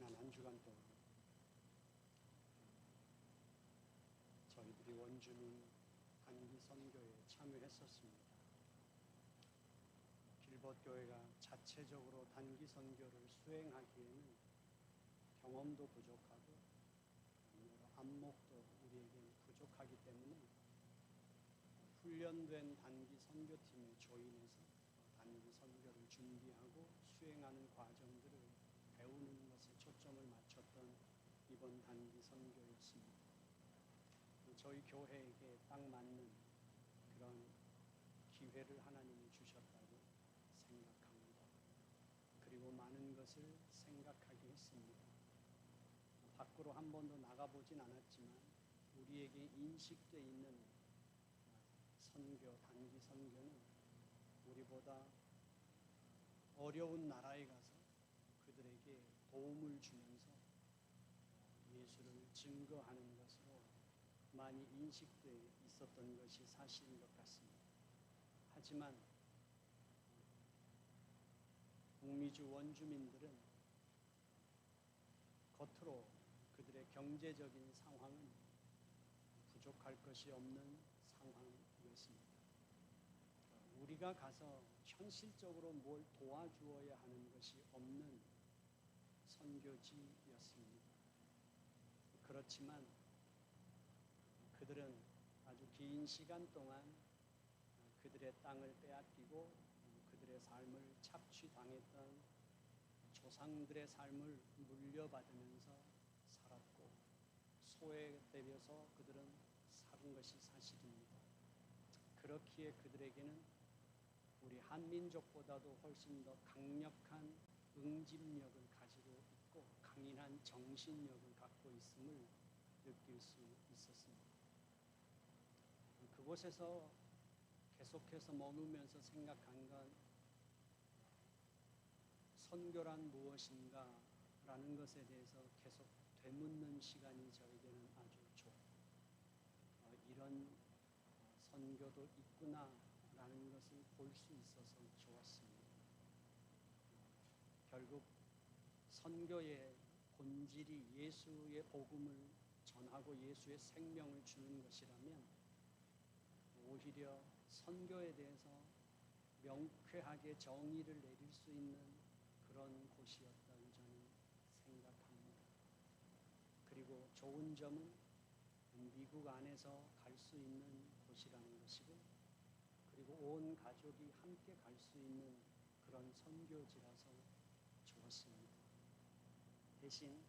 지난 한 주간 동안 저희들이 원주민 단기 선교에 참여했었습니다. 길벗교회가 자체적으로 단기 선교를 수행하기에는 경험도 부족하고 안목도 우리에게는 부족하기 때문에 훈련된 단기 선교팀에 조인해서 단기 선교를 준비하고 수행하는 과정들을 배우는 것에 초점을 맞췄던 이번 단기 선교였습니다. 저희 교회에게 딱 맞는 그런 기회를 하나님이 주셨다고 생각합니다. 그리고 많은 것을 생각하게 했습니다. 밖으로 한 번도 나가보진 않았지만 우리에게 인식되어 있는 선교, 단기 선교는 우리보다 어려운 나라에 가서 그들에게 도움을 주면서 예수를 증거하는 것으로 많이 인식되어 있었던 것이 사실인 것 같습니다. 하지만 북미주 원주민들은 겉으로 그들의 경제적인 상황은 부족할 것이 없는 상황이었습니다. 우리가 가서 현실적으로 뭘 도와주어야 하는 것이 없는 선교지였습니다. 그렇지만 그들은 아주 긴 시간 동안 그들의 땅을 빼앗기고 그들의 삶을 착취당했던 조상들의 삶을 물려받으면서 살았고 소외되어서 그들은 살은 것이 사실입니다. 그렇기에 그들에게는 우리 한민족보다도 훨씬 더 강력한 응집력을 가지고 있고 강인한 정신력을 갖고 있음을 느낄 수 있었습니다. 그곳에서 계속해서 머물면서 생각한 건 선교란 무엇인가 라는 것에 대해서 계속 되묻는 시간이 저에게는 아주 이런 선교도 있구나 라는 것을 볼 수 있어서 좋았습니다. 결국 선교의 본질이 예수의 복음을 전하고 예수의 생명을 주는 것이라면 오히려 선교에 대해서 명쾌하게 정의를 내릴 수 있는 그런 곳이었다고 저는 생각합니다. 그리고 좋은 점은 미국 안에서 갈 수 있는 곳이라는 것이고 그리고 온 가족이 함께 갈 수 있는 그런 선교지라서 좋았습니다. 대신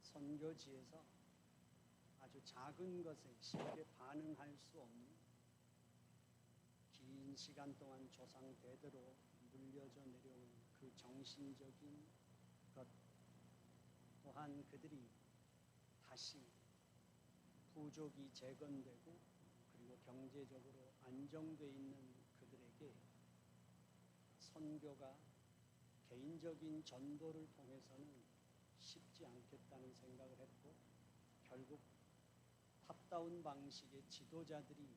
선교지에서 아주 작은 것에 쉽게 반응할 수 없는 긴 시간 동안 조상 대대로 물려져 내려온 그 정신적인 것 또한 그들이 다시 부족이 재건되고 그리고 경제적으로 안정되어 있는 그들에게 선교가 개인적인 전도를 통해서는 쉽지 않겠다는 생각을 했고 결국 탑다운 방식의 지도자들이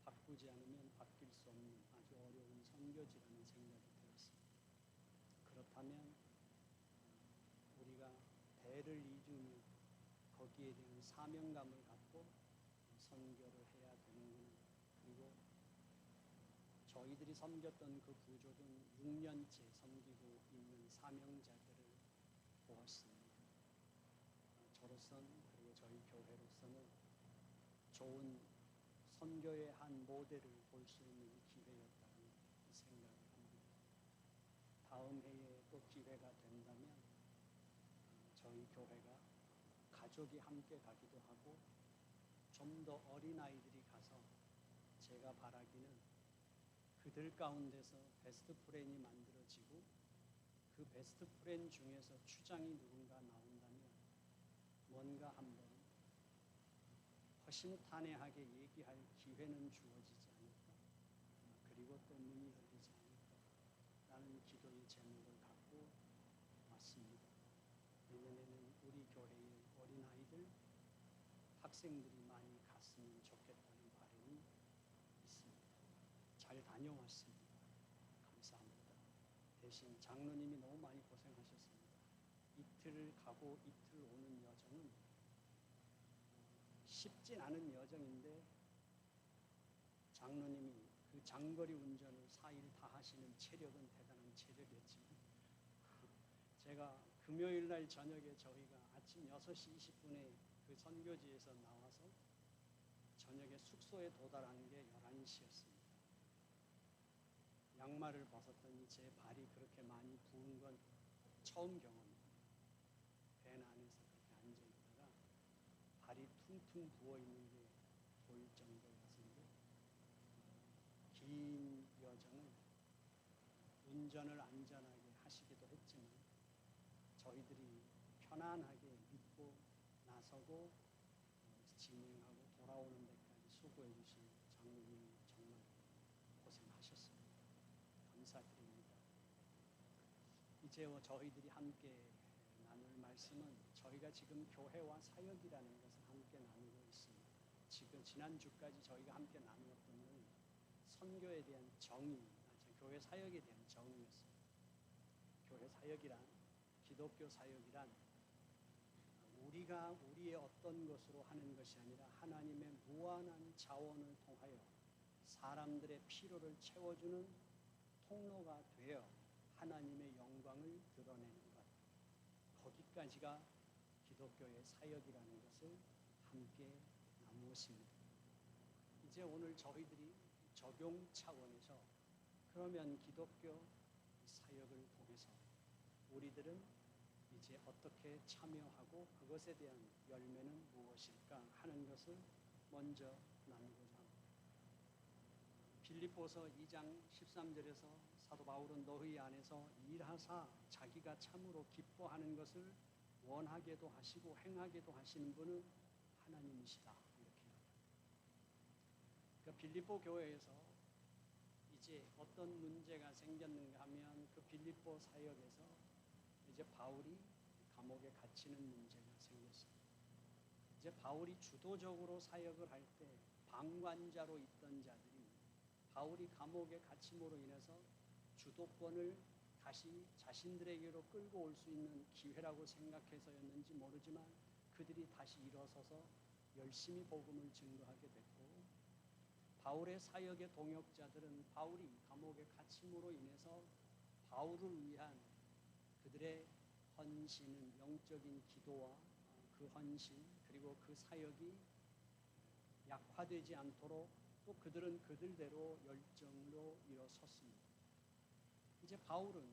바꾸지 않으면 바뀔 수 없는 아주 어려운 선교지라는 생각이 들었습니다. 그렇다면 우리가 대를 이루며 거기에 대한 사명감을 갖고 선교를 해야 되는구나. 그리고 저희들이 섬겼던 그 부족은 6년째 섬기고 있는 사명자들을 보았습니다. 저로서는 그리고 저희 교회로서는 좋은 선교의 한 모델을 볼 수 있는 기회였다고 생각을 합니다. 다음 해에 또 기회가 된다면 저희 교회가 가족이 함께 가기도 하고 좀 더 어린아이들이 가서 제가 바라기는 그들 가운데서 베스트 프렌이 만들어지고 그 베스트 프렌 중에서 추장이 누군가 나온다면 뭔가 한번 허심탄회하게 얘기할 기회는 주어지지 않을까 그리고 또 문이 열리지 않을까 라는 기도의 제목을 갖고 왔습니다. 내년에는 우리 교회의 어린아이들 학생들이 많이 갔으면 좋겠다는 바람이 있습니다. 잘 다녀왔습니다. 감사합니다. 대신 장로님이 너무 많이 고생하셨습니다. 이틀 가고 이틀 오는 여정은 쉽진 않은 여정인데 장로님이 그 장거리 운전을 4일 다 하시는 체력은 대단한 체력이었지만 제가 금요일 날 저녁에 저희가 아침 6시 20분에 그 선교지에서 나와서 저녁에 숙소에 도달한 게 11시였습니다. 양말을 벗었더니 제 발이 그렇게 많이 부은 건 처음 경험입니다. 밴 안에서 그렇게 앉아있다가 발이 퉁퉁 부어있는 게 보일 정도였는데 긴 여정을 운전을 안전하게 하시기도 했지만 저희들이 편안하게 믿고 나서고 진행하고 돌아오는 데까지 수고해 주신 장로님 정말 고생하셨습니다. 감사드립니다. 이제 저희들이 함께 나눌 말씀은 저희가 지금 교회와 사역이라는 것을 함께 나누고 있습니다. 지난주까지 저희가 함께 나누었던 건 선교에 대한 정의, 교회 사역에 대한 정의였습니다. 교회 사역이란, 기독교 사역이란 우리가 우리의 어떤 것으로 하는 것이 아니라 하나님의 무한한 자원을 통하여 사람들의 필요를 채워주는 통로가 되어 하나님의 영광을 드러내는 것, 거기까지가 기독교의 사역이라는 것을 함께 나누었습니다. 이제 오늘 저희들이 적용 차원에서 그러면 기독교 사역을 통해서 우리들은 이제 어떻게 참여하고 그것에 대한 열매는 무엇일까 하는 것을 먼저 나누고자 합니다. 빌립보서 2장 13절에서 사도 바울은 너희 안에서 일하사 자기가 참으로 기뻐하는 것을 원하게도 하시고 행하게도 하시는 분은 하나님이시다, 이렇게 합니다. 그러니까 빌립보 교회에서 이제 어떤 문제가 생겼는가 하면 그 빌립보 사역에서 이제 바울이 감옥에 갇히는 문제가 생겼습니다. 이제 바울이 주도적으로 사역을 할 때 방관자로 있던 자들이 바울이 감옥에 갇힘으로 인해서 주도권을 다시 자신들에게로 끌고 올 수 있는 기회라고 생각해서였는지 모르지만 그들이 다시 일어서서 열심히 복음을 증거하게 됐고, 바울의 사역의 동역자들은 바울이 감옥에 갇힘으로 인해서 바울을 위한 그들의 헌신은 영적인 기도와 그 헌신 그리고 그 사역이 약화되지 않도록 또 그들은 그들대로 열정으로 일어섰습니다. 이제 바울은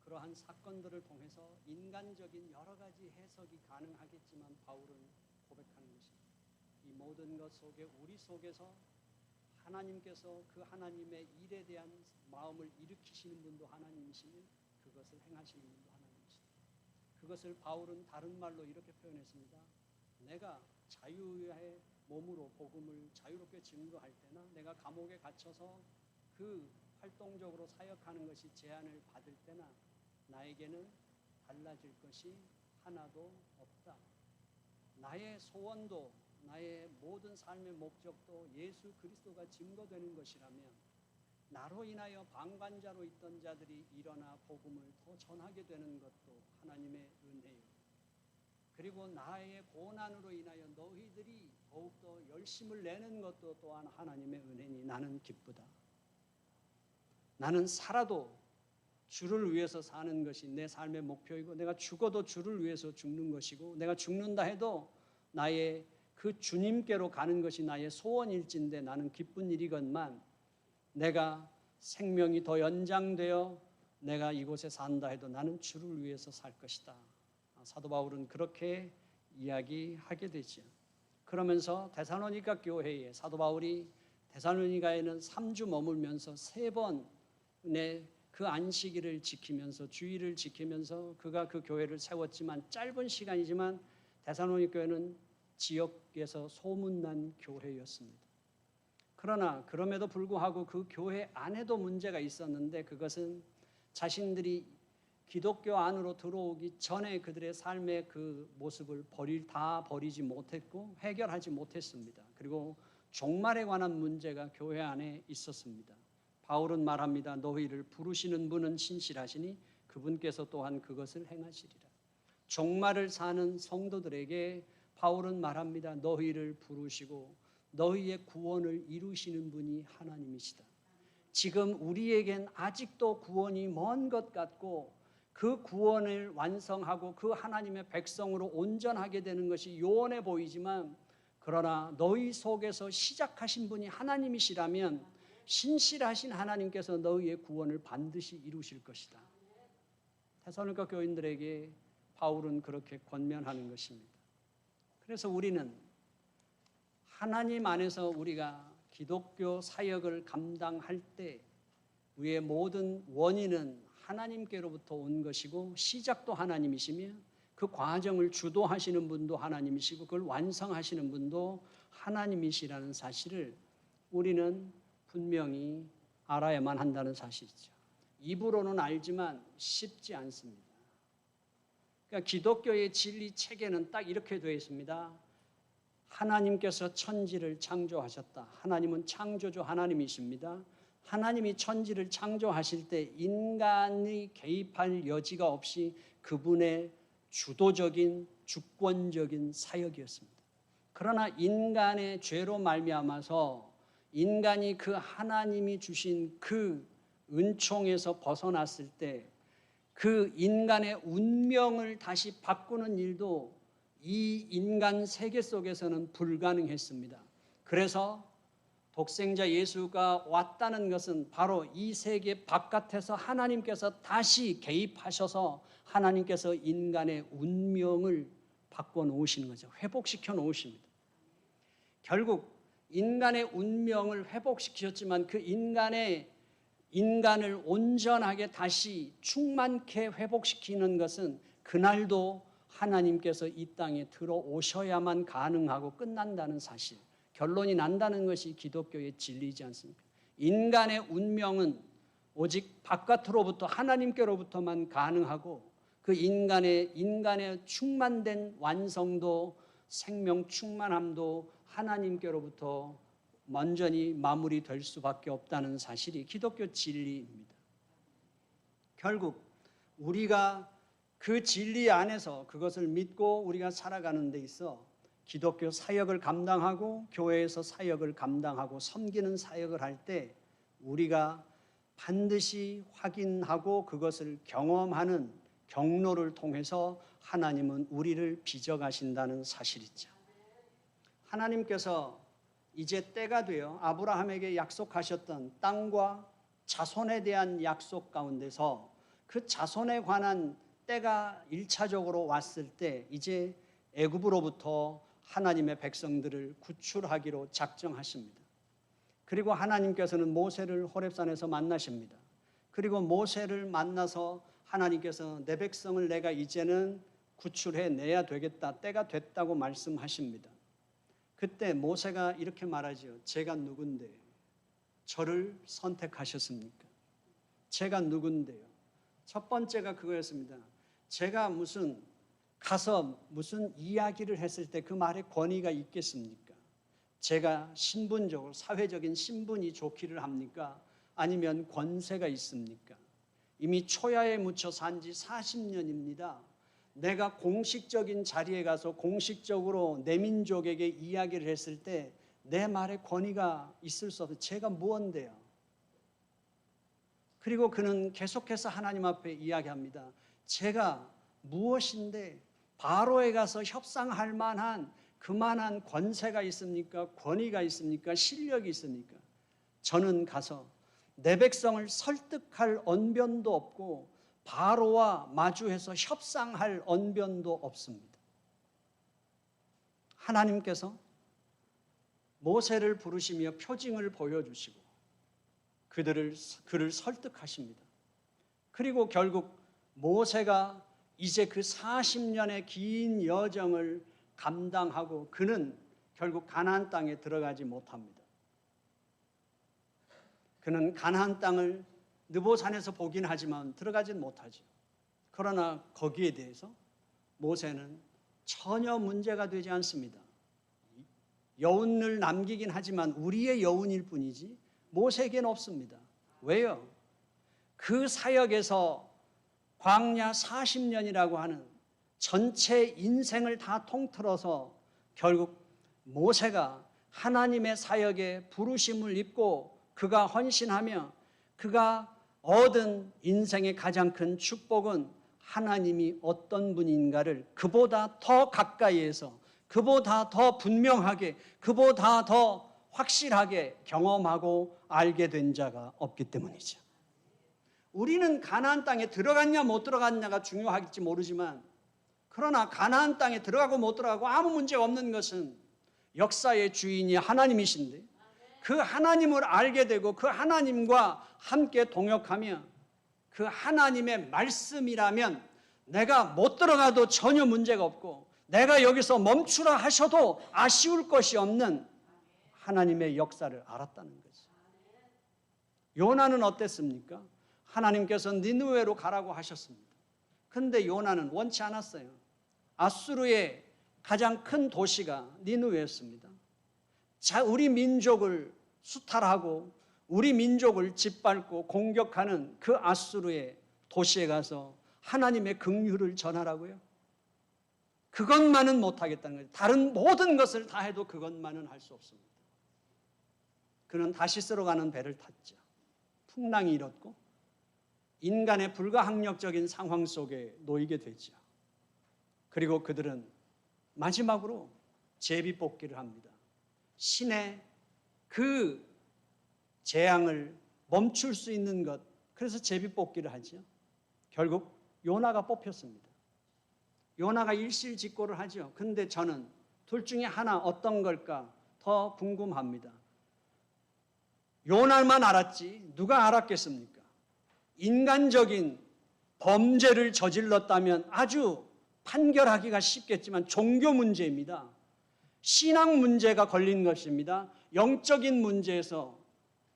그러한 사건들을 통해서 인간적인 여러 가지 해석이 가능하겠지만 바울은 고백하는 것입니다. 이 모든 것 속에 우리 속에서 하나님께서 그 하나님의 일에 대한 마음을 일으키시는 분도 하나님이시니 그것을 행하시는 분도 하나님이시다. 그것을 바울은 다른 말로 이렇게 표현했습니다. 내가 자유의 몸으로 복음을 자유롭게 증거할 때나 내가 감옥에 갇혀서 그 활동적으로 사역하는 것이 제한을 받을 때나 나에게는 달라질 것이 하나도 없다. 나의 소원도 나의 모든 삶의 목적도 예수 그리스도가 증거되는 것이라면 나로 인하여 방관자로 있던 자들이 일어나 복음을 더 전하게 되는 것도 하나님의 은혜요. 그리고 나의 고난으로 인하여 너희들이 더욱더 열심을 내는 것도 또한 하나님의 은혜니 나는 기쁘다. 나는 살아도 주를 위해서 사는 것이 내 삶의 목표이고 내가 죽어도 주를 위해서 죽는 것이고 내가 죽는다 해도 나의 그 주님께로 가는 것이 나의 소원일진데 나는 기쁜 일이건만 내가 생명이 더 연장되어 내가 이곳에 산다 해도 나는 주를 위해서 살 것이다. 사도 바울은 그렇게 이야기하게 되죠. 그러면서 데살로니가 교회에 사도 바울이 데살로니가에는 3주 머물면서 3번의 그 안식일을 지키면서 주의를 지키면서 그가 그 교회를 세웠지만 짧은 시간이지만 데살로니가 교회는 지역에서 소문난 교회였습니다. 그러나 그럼에도 불구하고 그 교회 안에도 문제가 있었는데 그것은 자신들이 기독교 안으로 들어오기 전에 그들의 삶의 그 모습을 다 버리지 못했고 해결하지 못했습니다. 그리고 종말에 관한 문제가 교회 안에 있었습니다. 바울은 말합니다. 너희를 부르시는 분은 신실하시니 그분께서 또한 그것을 행하시리라. 종말을 사는 성도들에게 바울은 말합니다. 너희를 부르시고 너희의 구원을 이루시는 분이 하나님이시다. 지금 우리에겐 아직도 구원이 먼 것 같고 그 구원을 완성하고 그 하나님의 백성으로 온전하게 되는 것이 요원해 보이지만, 그러나 너희 속에서 시작하신 분이 하나님이시라면 신실하신 하나님께서 너희의 구원을 반드시 이루실 것이다. 데살로니가 교인들에게 바울은 그렇게 권면하는 것입니다. 그래서 우리는 하나님 안에서 우리가 기독교 사역을 감당할 때 우리의 모든 원인은 하나님께로부터 온 것이고 시작도 하나님이시며 그 과정을 주도하시는 분도 하나님이시고 그걸 완성하시는 분도 하나님이시라는 사실을 우리는 분명히 알아야만 한다는 사실이죠. 입으로는 알지만 쉽지 않습니다. 그러니까 기독교의 진리 체계는 딱 이렇게 되어 있습니다. 하나님께서 천지를 창조하셨다. 하나님은 창조주 하나님이십니다. 하나님이 천지를 창조하실 때 인간이 개입할 여지가 없이 그분의 주도적인 주권적인 사역이었습니다. 그러나 인간의 죄로 말미암아서 인간이 그 하나님이 주신 그 은총에서 벗어났을 때 그 인간의 운명을 다시 바꾸는 일도 이 인간 세계 속에서는 불가능했습니다. 그래서 독생자 예수가 왔다는 것은 바로 이 세계 바깥에서 하나님께서 다시 개입하셔서 하나님께서 인간의 운명을 바꿔 놓으시는 거죠. 회복시켜 놓으십니다. 결국 인간의 운명을 회복시키셨지만 그 인간을 온전하게 다시 충만케 회복시키는 것은 그날도 하나님께서 이 땅에 들어오셔야만 가능하고 끝난다는 사실, 결론이 난다는 것이 기독교의 진리이지 않습니까? 인간의 운명은 오직 바깥으로부터 하나님께로부터만 가능하고 그 인간의 충만된 완성도, 생명 충만함도 하나님께로부터 완전히 마무리될 수밖에 없다는 사실이 기독교 진리입니다. 결국 우리가 그 진리 안에서 그것을 믿고 우리가 살아가는 데 있어 기독교 사역을 감당하고 교회에서 사역을 감당하고 섬기는 사역을 할 때 우리가 반드시 확인하고 그것을 경험하는 경로를 통해서 하나님은 우리를 빚어가신다는 사실이죠. 하나님께서 이제 때가 되어 아브라함에게 약속하셨던 땅과 자손에 대한 약속 가운데서 그 자손에 관한 때가 1차적으로 왔을 때 이제 애굽으로부터 하나님의 백성들을 구출하기로 작정하십니다. 그리고 하나님께서는 모세를 호렙산에서 만나십니다. 그리고 모세를 만나서 하나님께서 내 백성을 내가 이제는 구출해내야 되겠다, 때가 됐다고 말씀하십니다. 그때 모세가 이렇게 말하죠. 제가 누군데요? 저를 선택하셨습니까? 제가 누군데요? 첫 번째가 그거였습니다. 제가 가서 무슨 이야기를 했을 때 그 말에 권위가 있겠습니까? 제가 신분적으로 사회적인 신분이 좋기를 합니까? 아니면 권세가 있습니까? 이미 초야에 묻혀 산 지 40년입니다. 내가 공식적인 자리에 가서 공식적으로 내 민족에게 이야기를 했을 때 내 말에 권위가 있을 수 없어요. 제가 무언데요? 그리고 그는 계속해서 하나님 앞에 이야기합니다. 제가 무엇인데 바로에 가서 협상할 만한 그만한 권세가 있습니까? 권위가 있습니까? 실력이 있습니까? 저는 가서 내 백성을 설득할 언변도 없고 바로와 마주해서 협상할 언변도 없습니다. 하나님께서 모세를 부르시며 표징을 보여주시고 그를 설득하십니다. 그리고 결국 모세가 이제 그 40년의 긴 여정을 감당하고 그는 결국 가나안 땅에 들어가지 못합니다. 그는 가나안 땅을 느보산에서 보긴 하지만 들어가진 못하죠. 그러나 거기에 대해서 모세는 전혀 문제가 되지 않습니다. 여운을 남기긴 하지만 우리의 여운일 뿐이지 모세에게는 없습니다. 왜요? 그 사역에서 광야 40년이라고 하는 전체 인생을 다 통틀어서 결국 모세가 하나님의 사역에 부르심을 입고 그가 헌신하며 그가 얻은 인생의 가장 큰 축복은 하나님이 어떤 분인가를 그보다 더 가까이에서 그보다 더 분명하게 그보다 더 확실하게 경험하고 알게 된 자가 없기 때문이죠. 우리는 가나안 땅에 들어갔냐 못 들어갔냐가 중요할지 모르지만 그러나 가나안 땅에 들어가고 못 들어가고 아무 문제 없는 것은 역사의 주인이 하나님이신데 그 하나님을 알게 되고 그 하나님과 함께 동역하며 그 하나님의 말씀이라면 내가 못 들어가도 전혀 문제가 없고 내가 여기서 멈추라 하셔도 아쉬울 것이 없는 하나님의 역사를 알았다는 거죠. 요나는 어땠습니까? 하나님께서 니느웨로 가라고 하셨습니다. 그런데 요나는 원치 않았어요. 아수르의 가장 큰 도시가 니느웨였습니다. 우리 민족을 수탈하고 우리 민족을 짓밟고 공격하는 그 아수르의 도시에 가서 하나님의 긍휼을 전하라고요? 그것만은 못하겠다는 거예요. 다른 모든 것을 다 해도 그것만은 할 수 없습니다. 그는 다시스로 가는 배를 탔죠. 풍랑이 일었고 인간의 불가항력적인 상황 속에 놓이게 되죠. 그리고 그들은 마지막으로 제비뽑기를 합니다. 신의 그 재앙을 멈출 수 있는 것, 그래서 제비뽑기를 하죠. 결국 요나가 뽑혔습니다. 요나가 일실직고를 하죠. 그런데 저는 둘 중에 하나 어떤 걸까 더 궁금합니다. 요나만 알았지 누가 알았겠습니까? 인간적인 범죄를 저질렀다면 아주 판결하기가 쉽겠지만 종교 문제입니다. 신앙 문제가 걸린 것입니다. 영적인 문제에서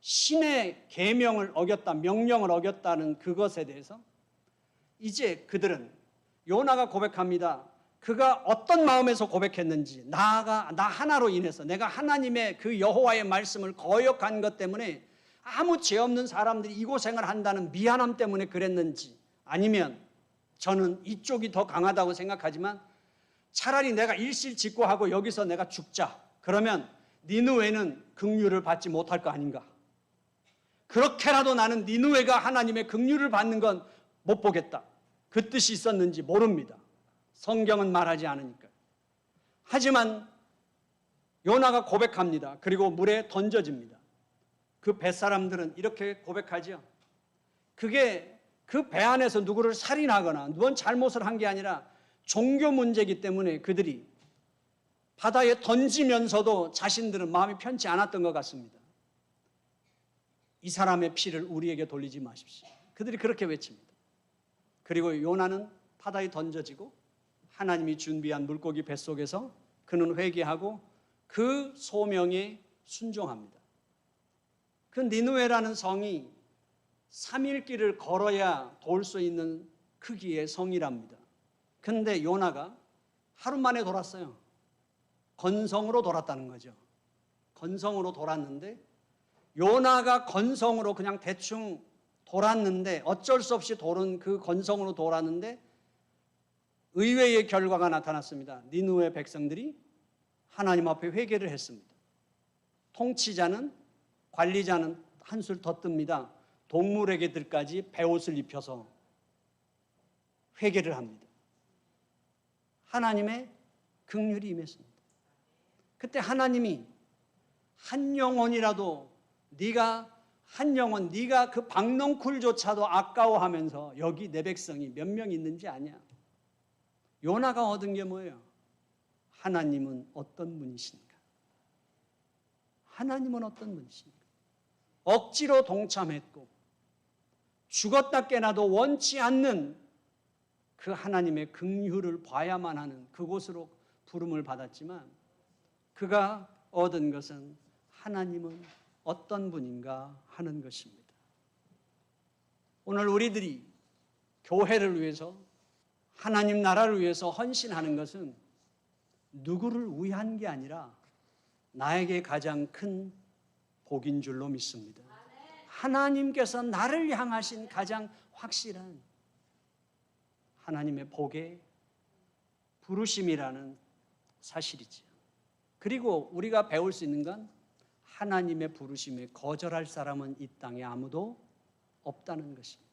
신의 계명을 어겼다, 명령을 어겼다는 그것에 대해서 이제 그들은 요나가 고백합니다. 그가 어떤 마음에서 고백했는지 나 하나로 인해서 내가 하나님의 그 여호와의 말씀을 거역한 것 때문에 아무 죄 없는 사람들이 이 고생을 한다는 미안함 때문에 그랬는지 아니면 저는 이쪽이 더 강하다고 생각하지만 차라리 내가 일실직고하고 여기서 내가 죽자. 그러면 니느웨는 긍휼을 받지 못할 거 아닌가. 그렇게라도 나는 니느웨가 하나님의 긍휼을 받는 건 못 보겠다. 그 뜻이 있었는지 모릅니다. 성경은 말하지 않으니까. 하지만 요나가 고백합니다. 그리고 물에 던져집니다. 그 뱃사람들은 이렇게 고백하죠. 그게 그 배 안에서 누구를 살인하거나 뭔 잘못을 한 게 아니라 종교 문제이기 때문에 그들이 바다에 던지면서도 자신들은 마음이 편치 않았던 것 같습니다. 이 사람의 피를 우리에게 돌리지 마십시오. 그들이 그렇게 외칩니다. 그리고 요나는 바다에 던져지고 하나님이 준비한 물고기 뱃속에서 그는 회개하고 그 소명에 순종합니다. 그 니느웨라는 성이 3일 길을 걸어야 돌 수 있는 크기의 성이랍니다. 그런데 요나가 하루 만에 돌았어요. 건성으로 돌았다는 거죠. 건성으로 돌았는데 요나가 건성으로 그냥 대충 돌았는데 어쩔 수 없이 돌은 그 건성으로 돌았는데 의외의 결과가 나타났습니다. 니느웨 백성들이 하나님 앞에 회개를 했습니다. 통치자는 관리자는 한술 더 뜹니다. 동물에게들까지 베옷을 입혀서 회개를 합니다. 하나님의 긍휼이 임했습니다. 그때 하나님이 한 영혼이라도 네가 그 박넝쿨조차도 아까워하면서 여기 내 백성이 몇 명 있는지 아냐? 요나가 얻은 게 뭐예요? 하나님은 어떤 분이신가? 하나님은 어떤 분이신가? 억지로 동참했고 죽었다 깨나도 원치 않는 그 하나님의 긍휼을 봐야만 하는 그곳으로 부름을 받았지만 그가 얻은 것은 하나님은 어떤 분인가 하는 것입니다. 오늘 우리들이 교회를 위해서 하나님 나라를 위해서 헌신하는 것은 누구를 위한 게 아니라 나에게 가장 큰 복인 줄로 믿습니다. 하나님께서 나를 향하신 가장 확실한 하나님의 복의 부르심이라는 사실이지요. 그리고 우리가 배울 수 있는 건 하나님의 부르심에 거절할 사람은 이 땅에 아무도 없다는 것입니다.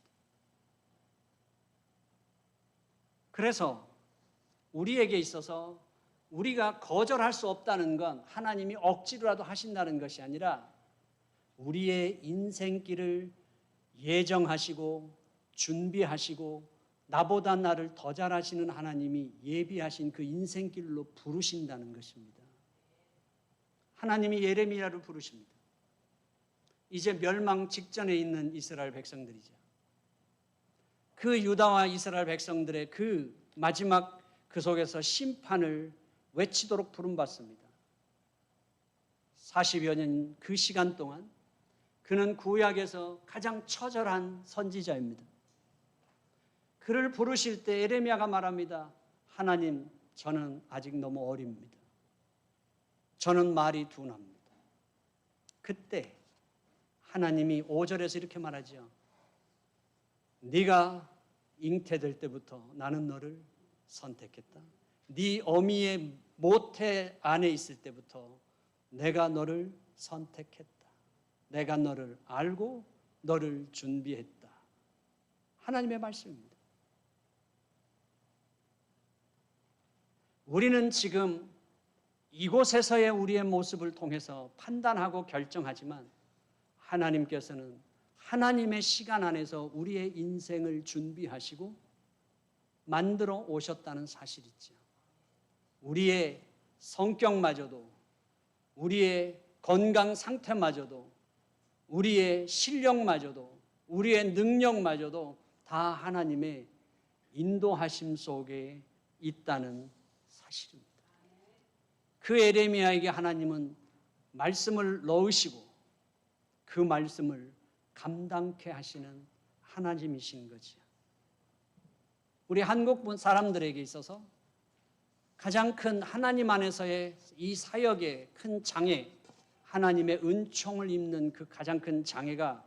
그래서 우리에게 있어서 우리가 거절할 수 없다는 건 하나님이 억지로라도 하신다는 것이 아니라 우리의 인생길을 예정하시고 준비하시고 나보다 나를 더 잘하시는 하나님이 예비하신 그 인생길로 부르신다는 것입니다. 하나님이 예레미야를 부르십니다. 이제 멸망 직전에 있는 이스라엘 백성들이죠. 그 유다와 이스라엘 백성들의 그 마지막 그 속에서 심판을 외치도록 부름받습니다. 40여 년 그 시간 동안 그는 구약에서 가장 처절한 선지자입니다. 그를 부르실 때 예레미야가 말합니다. 하나님, 저는 아직 너무 어립니다. 저는 말이 둔합니다. 그때 하나님이 5절에서 이렇게 말하죠. 네가 잉태될 때부터 나는 너를 선택했다. 네 어미의 모태 안에 있을 때부터 내가 너를 선택했다. 내가 너를 알고 너를 준비했다. 하나님의 말씀입니다. 우리는 지금 이곳에서의 우리의 모습을 통해서 판단하고 결정하지만 하나님께서는 하나님의 시간 안에서 우리의 인생을 준비하시고 만들어 오셨다는 사실이죠. 우리의 성격마저도, 우리의 건강 상태마저도, 우리의 실력마저도, 우리의 능력마저도 다 하나님의 인도하심 속에 있다는 사실입니다. 그 예레미야에게 하나님은 말씀을 넣으시고 그 말씀을 감당케 하시는 하나님이신 거죠. 우리 한국 사람들에게 있어서 가장 큰 하나님 안에서의 이 사역의 큰 장애, 하나님의 은총을 입는 그 가장 큰 장애가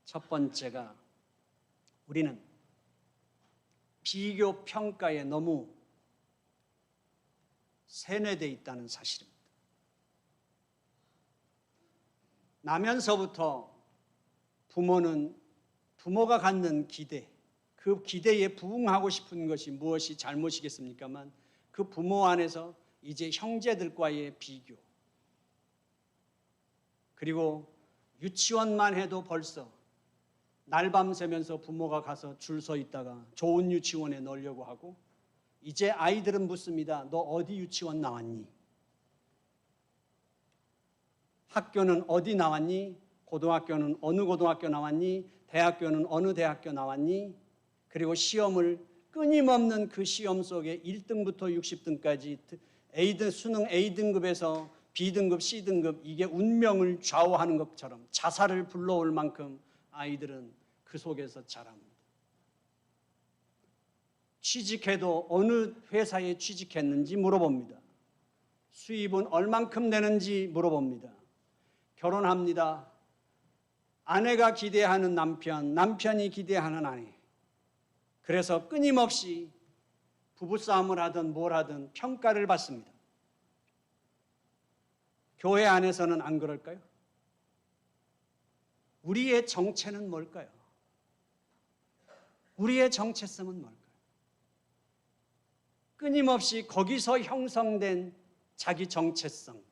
첫 번째가 우리는 비교 평가에 너무 세뇌되어 있다는 사실입니다. 나면서부터 부모가 갖는 기대, 그 기대에 부응하고 싶은 것이 무엇이 잘못이겠습니까만 그 부모 안에서 이제 형제들과의 비교, 그리고 유치원만 해도 벌써 날밤 새면서 부모가 가서 줄 서 있다가 좋은 유치원에 넣으려고 하고 이제 아이들은 묻습니다. 너 어디 유치원 나왔니? 학교는 어디 나왔니? 고등학교는 어느 고등학교 나왔니? 대학교는 어느 대학교 나왔니? 그리고 시험을 끊임없는 그 시험 속에 1등부터 60등까지 수능 A등급에서 B등급, C등급 이게 운명을 좌우하는 것처럼 자살을 불러올 만큼 아이들은 그 속에서 자랍니다. 취직해도 어느 회사에 취직했는지 물어봅니다. 수입은 얼만큼 되는지 물어봅니다. 결혼합니다. 아내가 기대하는 남편, 남편이 기대하는 아내. 그래서 끊임없이 부부싸움을 하든 뭘 하든 평가를 받습니다. 교회 안에서는 안 그럴까요? 우리의 정체는 뭘까요? 우리의 정체성은 뭘까요? 끊임없이 거기서 형성된 자기 정체성.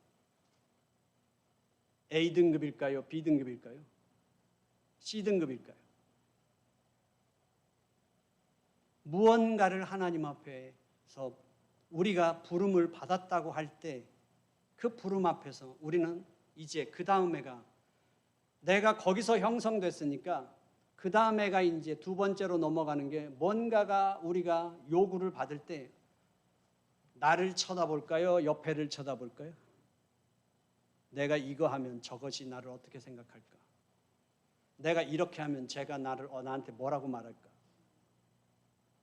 A등급일까요? B등급일까요? C등급일까요? 무언가를 하나님 앞에서 우리가 부름을 받았다고 할 때 그 부름 앞에서 우리는 이제 그 다음 해가 내가 거기서 형성됐으니까 그 다음 해가 이제 두 번째로 넘어가는 게 뭔가가 우리가 요구를 받을 때 나를 쳐다볼까요? 옆에를 쳐다볼까요? 내가 이거 하면 저것이 나를 어떻게 생각할까? 내가 이렇게 하면 제가 나한테 뭐라고 말할까?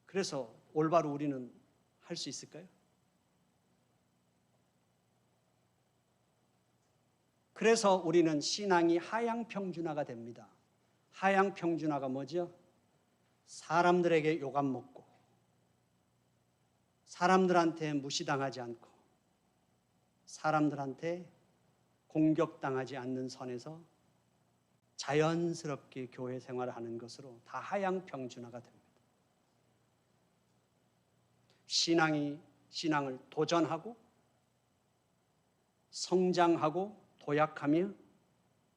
그래서 올바로 우리는 할 수 있을까요? 그래서 우리는 신앙이 하향평준화가 됩니다. 하향평준화가 뭐죠? 사람들에게 욕 안 먹고 사람들한테 무시당하지 않고 사람들한테 공격당하지 않는 선에서 자연스럽게 교회 생활을 하는 것으로 다 하향 평준화가 됩니다. 신앙을 도전하고 성장하고 도약하며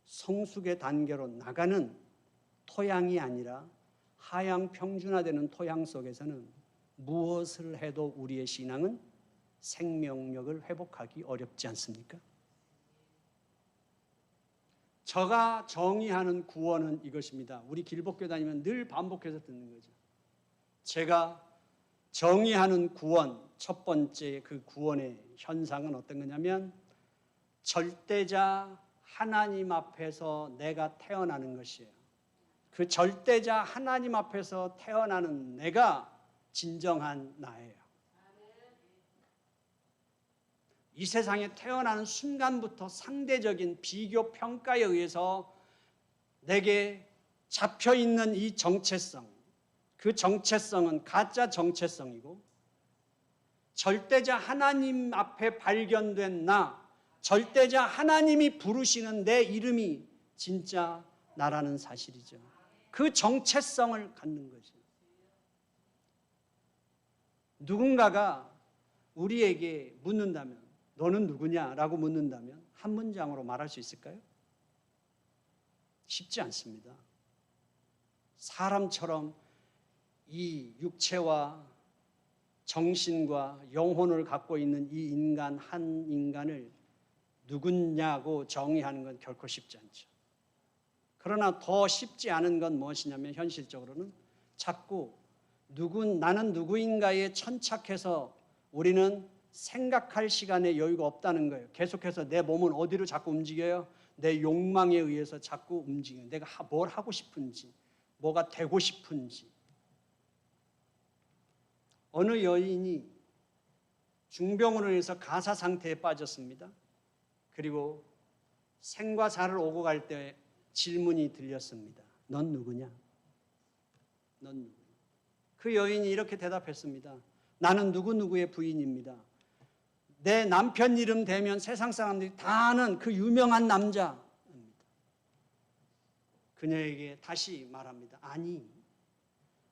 성숙의 단계로 나가는 토양이 아니라 하향 평준화되는 토양 속에서는 무엇을 해도 우리의 신앙은 생명력을 회복하기 어렵지 않습니까? 제가 정의하는 구원은 이것입니다. 우리 길복교 다니면 늘 반복해서 듣는 거죠. 제가 정의하는 구원, 첫 번째 그 구원의 현상은 어떤 거냐면 절대자 하나님 앞에서 내가 태어나는 것이에요. 그 절대자 하나님 앞에서 태어나는 내가 진정한 나예요. 이 세상에 태어나는 순간부터 상대적인 비교 평가에 의해서 내게 잡혀있는 이 정체성, 그 정체성은 가짜 정체성이고 절대자 하나님 앞에 발견된 나, 절대자 하나님이 부르시는 내 이름이 진짜 나라는 사실이죠. 그 정체성을 갖는 거죠. 누군가가 우리에게 묻는다면 너는 누구냐라고 묻는다면 한 문장으로 말할 수 있을까요? 쉽지 않습니다. 사람처럼 이 육체와 정신과 영혼을 갖고 있는 이 인간 한 인간을 누구냐고 정의하는 건 결코 쉽지 않죠. 그러나 더 쉽지 않은 건 무엇이냐면 현실적으로는 자꾸 나는 누구인가에 천착해서 우리는 생각할 시간에 여유가 없다는 거예요. 계속해서 내 몸은 어디로 자꾸 움직여요? 내 욕망에 의해서 자꾸 움직여요. 내가 뭘 하고 싶은지, 뭐가 되고 싶은지. 어느 여인이 중병으로 인해서 가사 상태에 빠졌습니다. 그리고 생과 사를 오고 갈 때 질문이 들렸습니다. 넌 누구냐? 넌 누구냐? 그 여인이 이렇게 대답했습니다. 나는 누구누구의 부인입니다. 내 남편 이름 대면 세상 사람들이 다 아는 그 유명한 남자입니다. 그녀에게 다시 말합니다. 아니,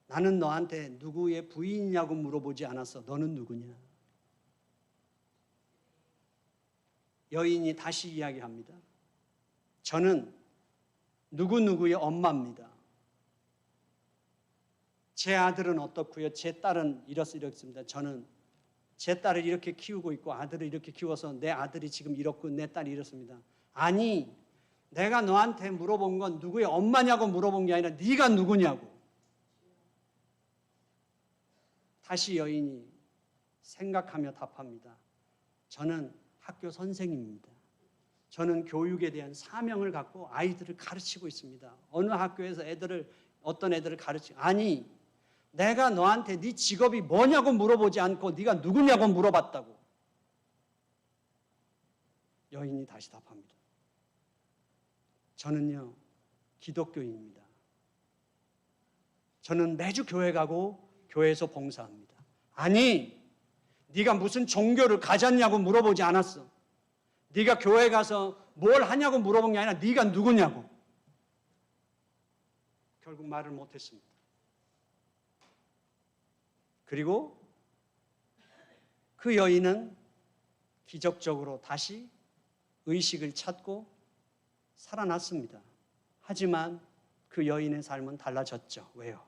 나는 너한테 누구의 부인이냐고 물어보지 않았어. 너는 누구냐? 여인이 다시 이야기합니다. 저는 누구누구의 엄마입니다. 제 아들은 어떻고요? 제 딸은 이렇습니다. 저는 제 딸을 이렇게 키우고 있고 아들을 이렇게 키워서 내 아들이 지금 이렇고 내 딸이 이렇습니다. 아니, 내가 너한테 물어본 건 누구의 엄마냐고 물어본 게 아니라 네가 누구냐고. 다시 여인이 생각하며 답합니다. 저는 학교 선생님입니다. 저는 교육에 대한 사명을 갖고 아이들을 가르치고 있습니다. 어느 학교에서 어떤 애들을 가르치고 아니, 내가 너한테 네 직업이 뭐냐고 물어보지 않고 네가 누구냐고 물어봤다고. 여인이 다시 답합니다. 저는요, 기독교인입니다. 저는 매주 교회 가고 교회에서 봉사합니다. 아니, 네가 무슨 종교를 가졌냐고 물어보지 않았어. 네가 교회 가서 뭘 하냐고 물어본 게 아니라 네가 누구냐고. 결국 말을 못했습니다. 그리고 그 여인은 기적적으로 다시 의식을 찾고 살아났습니다. 하지만 그 여인의 삶은 달라졌죠. 왜요?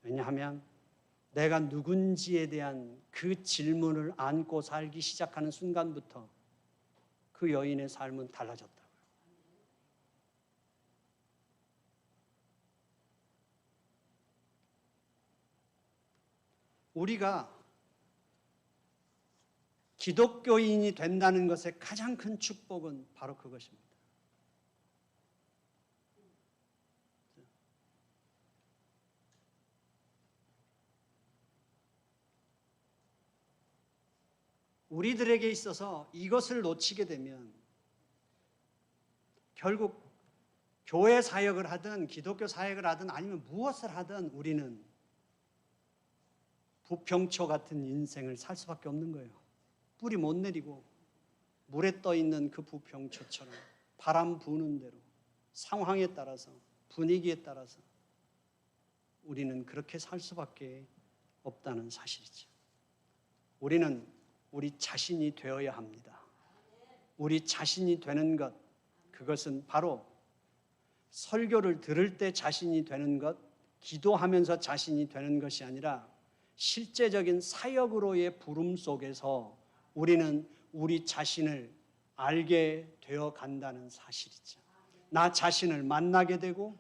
왜냐하면 내가 누군지에 대한 그 질문을 안고 살기 시작하는 순간부터 그 여인의 삶은 달라졌다고요. 우리가 기독교인이 된다는 것의 가장 큰 축복은 바로 그것입니다. 우리들에게 있어서 이것을 놓치게 되면 결국 교회 사역을 하든 기독교 사역을 하든 아니면 무엇을 하든 우리는 부평초 같은 인생을 살 수밖에 없는 거예요. 뿌리 못 내리고 물에 떠 있는 그 부평초처럼 바람 부는 대로 상황에 따라서 분위기에 따라서 우리는 그렇게 살 수밖에 없다는 사실이죠. 우리는 우리 자신이 되어야 합니다. 우리 자신이 되는 것, 그것은 바로 설교를 들을 때 자신이 되는 것, 기도하면서 자신이 되는 것이 아니라 실제적인 사역으로의 부름 속에서 우리는 우리 자신을 알게 되어 간다는 사실이죠. 나 자신을 만나게 되고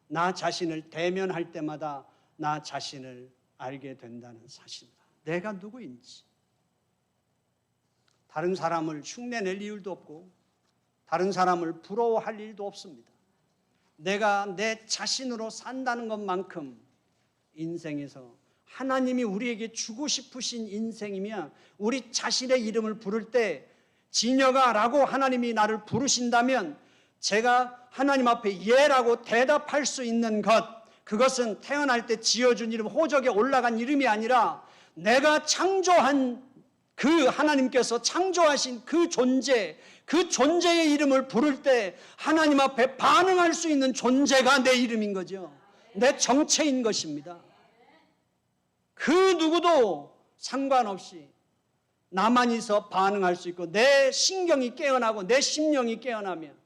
나 자신을 대면할 때마다 나 자신을 알게 된다는 사실입니다. 내가 누구인지. 다른 사람을 흉내낼 이유도 없고 다른 사람을 부러워할 일도 없습니다. 내가 내 자신으로 산다는 것만큼 인생에서 하나님이 우리에게 주고 싶으신 인생이면 우리 자신의 이름을 부를 때 진여가 라고 하나님이 나를 부르신다면 제가 하나님 앞에 예라고 대답할 수 있는 것, 그것은 태어날 때 지어준 이름, 호적에 올라간 이름이 아니라 내가 창조한 그 하나님께서 창조하신 그 존재, 그 존재의 이름을 부를 때 하나님 앞에 반응할 수 있는 존재가 내 이름인 거죠. 내 정체인 것입니다. 그 누구도 상관없이 나만이서 반응할 수 있고 내 신경이 깨어나고 내 심령이 깨어나면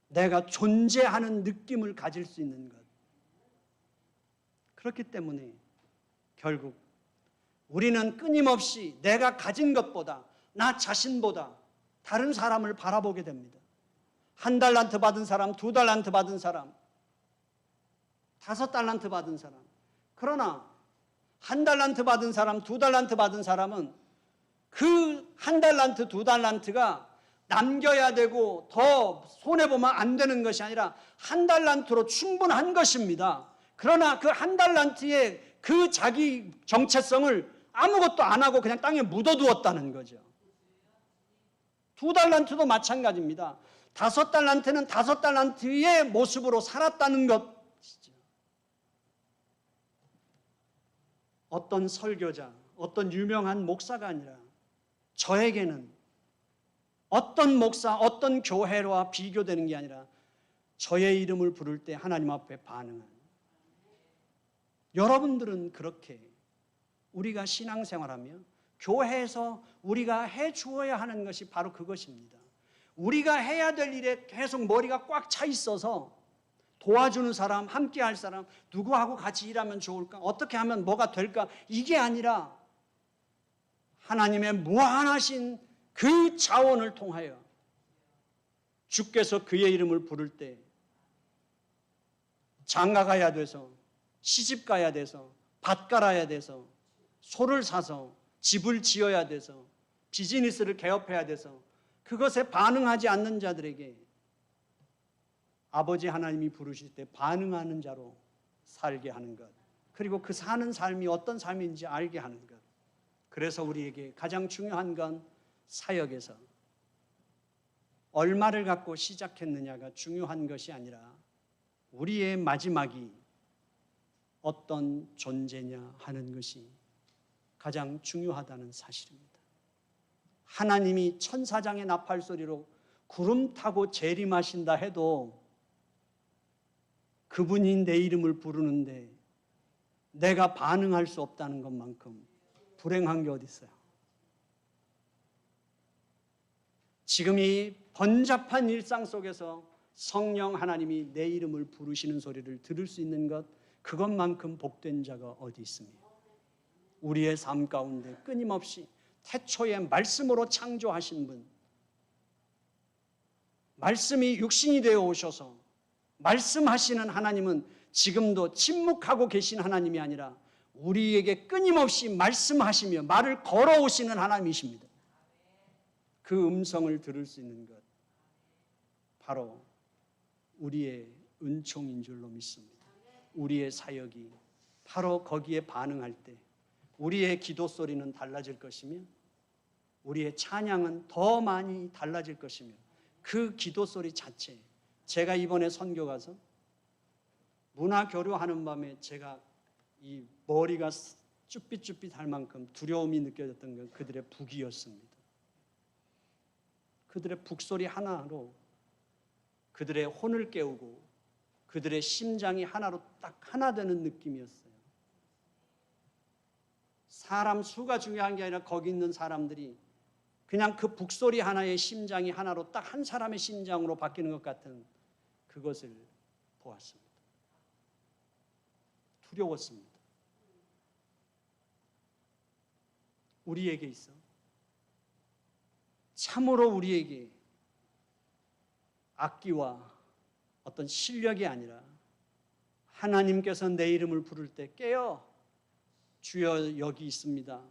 내가 존재하는 느낌을 가질 수 있는 것. 그렇기 때문에 결국 우리는 끊임없이 내가 가진 것보다 나 자신보다 다른 사람을 바라보게 됩니다. 1달란트 받은 사람, 2달란트 받은 사람, 5달란트 받은 사람. 그러나 1달란트 받은 사람, 2달란트 받은 사람은 그 1달란트, 2달란트가 남겨야 되고 더 손해보면 안 되는 것이 아니라 1달란트로 충분한 것입니다. 그러나 그 1달란트의 그 자기 정체성을 아무것도 안 하고 그냥 땅에 묻어두었다는 거죠. 2달란트도 마찬가지입니다. 5달란트는 5달란트의 모습으로 살았다는 것이죠. 어떤 설교자, 어떤 유명한 목사가 아니라 저에게는 어떤 목사, 어떤 교회와 비교되는 게 아니라 저의 이름을 부를 때 하나님 앞에 반응한 여러분들은 그렇게 우리가 신앙생활하며 교회에서 우리가 해 주어야 하는 것이 바로 그것입니다. 우리가 해야 될 일에 계속 머리가 꽉 차 있어서 도와주는 사람, 함께 할 사람, 누구하고 같이 일하면 좋을까? 어떻게 하면 뭐가 될까? 이게 아니라 하나님의 무한하신 그 자원을 통하여 주께서 그의 이름을 부를 때 장가 가야 돼서 시집 가야 돼서 밭 갈아야 돼서 소를 사서 집을 지어야 돼서 비즈니스를 개업해야 돼서 그것에 반응하지 않는 자들에게 아버지 하나님이 부르실 때 반응하는 자로 살게 하는 것, 그리고 그 사는 삶이 어떤 삶인지 알게 하는 것. 그래서 우리에게 가장 중요한 건 사역에서 얼마를 갖고 시작했느냐가 중요한 것이 아니라 우리의 마지막이 어떤 존재냐 하는 것이 가장 중요하다는 사실입니다. 하나님이 천사장의 나팔소리로 구름 타고 재림하신다 해도 그분이 내 이름을 부르는데 내가 반응할 수 없다는 것만큼 불행한 게 어디 있어요? 지금 이 번잡한 일상 속에서 성령 하나님이 내 이름을 부르시는 소리를 들을 수 있는 것, 그것만큼 복된 자가 어디 있습니까? 우리의 삶 가운데 끊임없이 태초에 말씀으로 창조하신 분, 말씀이 육신이 되어 오셔서 말씀하시는 하나님은 지금도 침묵하고 계신 하나님이 아니라 우리에게 끊임없이 말씀하시며 말을 걸어오시는 하나님이십니다. 그 음성을 들을 수 있는 것, 바로 우리의 은총인 줄로 믿습니다. 우리의 사역이 바로 거기에 반응할 때 우리의 기도 소리는 달라질 것이며 우리의 찬양은 더 많이 달라질 것이며 그 기도 소리 자체, 제가 이번에 선교 가서 문화 교류하는 밤에 제가 이 머리가 쭈삣쭈삣할 만큼 두려움이 느껴졌던 건 그들의 북이었습니다. 그들의 북소리 하나로 그들의 혼을 깨우고 그들의 심장이 하나로 딱 하나 되는 느낌이었어요. 사람 수가 중요한 게 아니라 거기 있는 사람들이 그냥 그 북소리 하나의 심장이 하나로 딱 한 사람의 심장으로 바뀌는 것 같은 그것을 보았습니다. 두려웠습니다. 우리에게 있어 참으로 우리에게 악기와 어떤 실력이 아니라 하나님께서 내 이름을 부를 때 깨어 주여 여기 있습니다.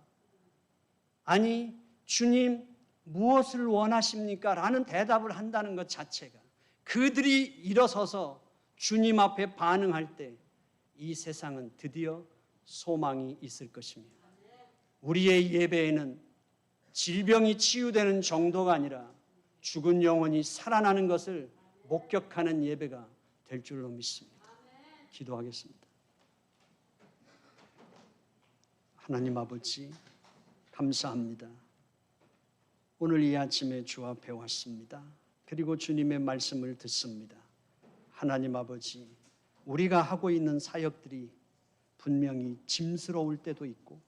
아니 주님 무엇을 원하십니까? 라는 대답을 한다는 것 자체가 그들이 일어서서 주님 앞에 반응할 때 이 세상은 드디어 소망이 있을 것입니다. 우리의 예배에는 질병이 치유되는 정도가 아니라 죽은 영혼이 살아나는 것을 목격하는 예배가 될 줄로 믿습니다. 기도하겠습니다. 하나님 아버지 감사합니다. 오늘 이 아침에 주 앞에 왔습니다. 그리고 주님의 말씀을 듣습니다. 하나님 아버지 우리가 하고 있는 사역들이 분명히 짐스러울 때도 있고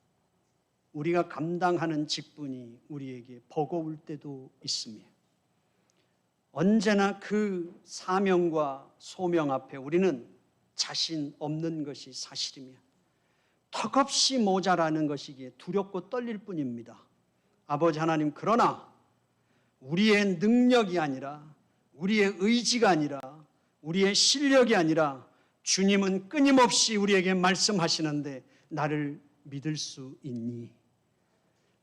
우리가 감당하는 직분이 우리에게 버거울 때도 있으며 언제나 그 사명과 소명 앞에 우리는 자신 없는 것이 사실이며 턱없이 모자라는 것이기에 두렵고 떨릴 뿐입니다. 아버지 하나님 그러나 우리의 능력이 아니라 우리의 의지가 아니라 우리의 실력이 아니라 주님은 끊임없이 우리에게 말씀하시는데 나를 믿을 수 있니?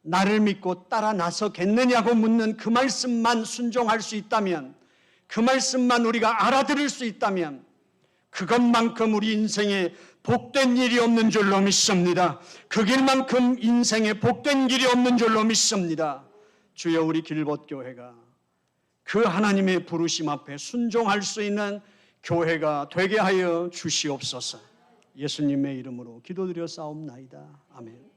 나를 믿고 따라 나서겠느냐고 묻는 그 말씀만 순종할 수 있다면 그 말씀만 우리가 알아들을 수 있다면 그것만큼 우리 인생에 복된 일이 없는 줄로 믿습니다. 그 길만큼 인생에 복된 길이 없는 줄로 믿습니다. 주여 우리 길벗교회가 그 하나님의 부르심 앞에 순종할 수 있는 교회가 되게 하여 주시옵소서. 예수님의 이름으로 기도드려 싸움나이다. 아멘.